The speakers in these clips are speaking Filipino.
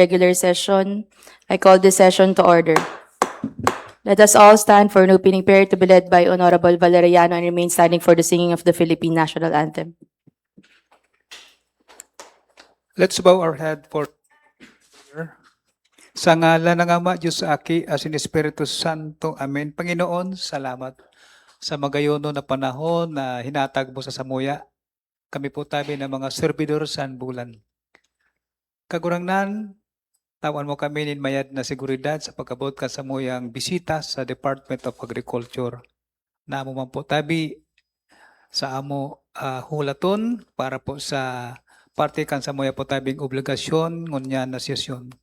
regular session. I call this session to order. Let us all stand for an opening prayer to be led by Honorable Valeriano and remain standing for the singing of the Philippine National Anthem. Let's bow our head for prayer. Sa ngalan ng Ama, Diyos Aki, asin Espiritu Santo. Amen. Panginoon, salamat sa magayono na panahon na hinatag mo sa Samuya. Kami po tabi ng mga servidor sa bulan. Kagurangnan, tawan mo kami nin mayad na seguridad sa pagkabot ka sa muyang bisita sa Department of Agriculture. Namo man po tabi sa amo hulaton para po sa parte kan sa muya po tabing obligasyon ngunya na sesyon.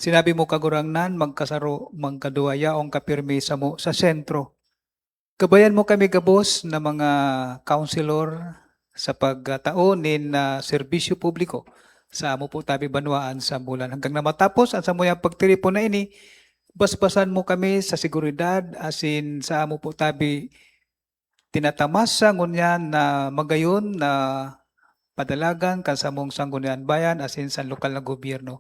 Sinabi mo kagurangnan, magkasaro, magkaduaya o kapirmi sa mo sa sentro. Kabayan mo kami gabos na mga counselor sa pagtaonin na serbisyo publiko sa amo po tabi banwaan sa bulan. Hanggang na matapos ang sa muyang pagtiripo na ini, basbasan mo kami sa seguridad asin sa amo po tabi tinatamasa ngunyan na magayon na padalagan kan sa mong sanggunian bayan asin sa lokal na gobyerno.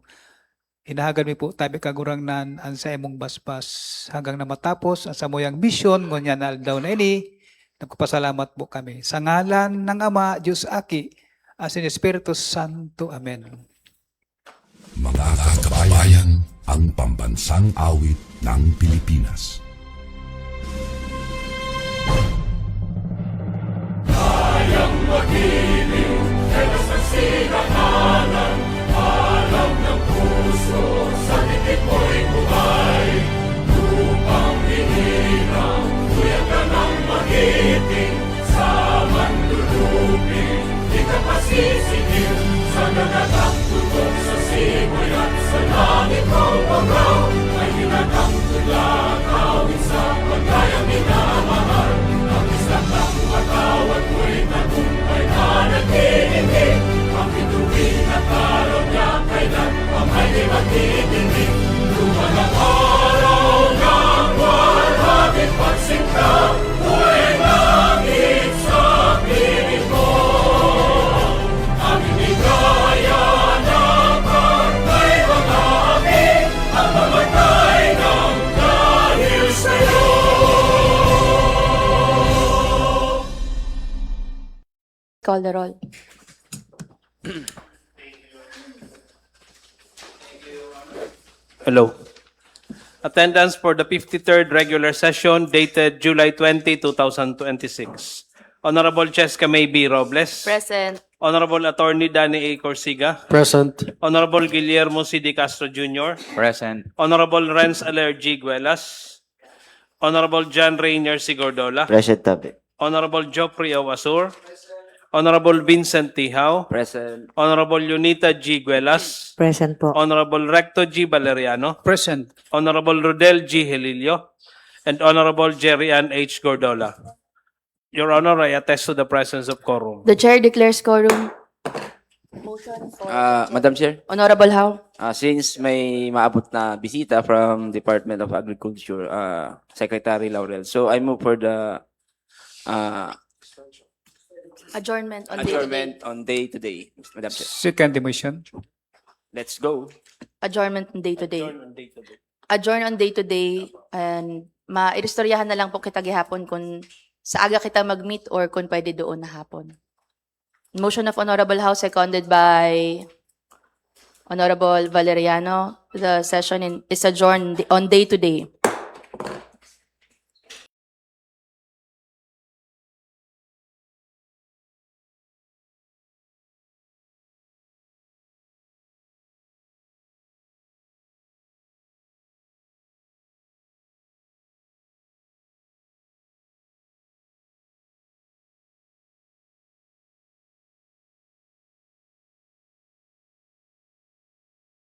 Hinahagan mi po tabi kagurangnan ang sa imong basbas hanggang na matapos ang sa muyang misyon ngunyan na aldaw na ini. Nagpapasalamat po kami. Sa ngalan ng Ama, Diyos Aki, asin Espiritu Santo. Amen. Mga kababayan, ang pambansang awit ng Pilipinas. Kayang magiliw, helos ang sinakanan, alam ng puso, sa titik mo'y buhay. Lupang hinirang, tuyang ka ng magiting, sa manlulupin, di ka pasisingil, sa nagagang tutok sa simoy at sa langit mo pagaw, ay hinatang tulad, awit sa pagkayang minamahal, ang isang ng matawad mo'y tagumpay na nagtitindig, ang bituin at araw niya kailan ang may di magtitindig. Luman ang araw ng walhabit pagsinta, buhay langit sa piling ko. Ang inigaya na pagkay mga api, ang mamatay ng dahil sa'yo. Call the roll. Hello. Attendance for the 53rd regular session dated July 20, 2026. Honorable Cheska May B. Robles. Present. Honorable Attorney Danny A. Corsiga. Present. Honorable Guillermo C. D. Castro Jr. Present. Honorable Renz Aler G. Guelas. Honorable John Rainier C. Gordola. Present tabi. Honorable Joffrey O. Asur. Honorable Vincent Tihao. Present. Honorable Lunita G. Guelas. Present po. Honorable Recto G. Valeriano. Present. Honorable Rodel G. Helilio, and Honorable Jerry Ann H. Gordola. Your Honor, I attest to the presence of quorum. The chair declares quorum. Motion for Madam Chair, Honorable Howe. since may maabot na bisita from Department of Agriculture, Secretary Laurel, so I move for the Adjournment on adjournment on day to day. Madam Chair, Second demotion. let's go. Adjournment on day to day. Adjourn on day to day and mairistoryahan na lang po kita gihapon kung sa aga kita mag-meet or kung pwede doon na hapon. Motion of Honorable House seconded by Honorable Valeriano. The session is adjourned on day to day.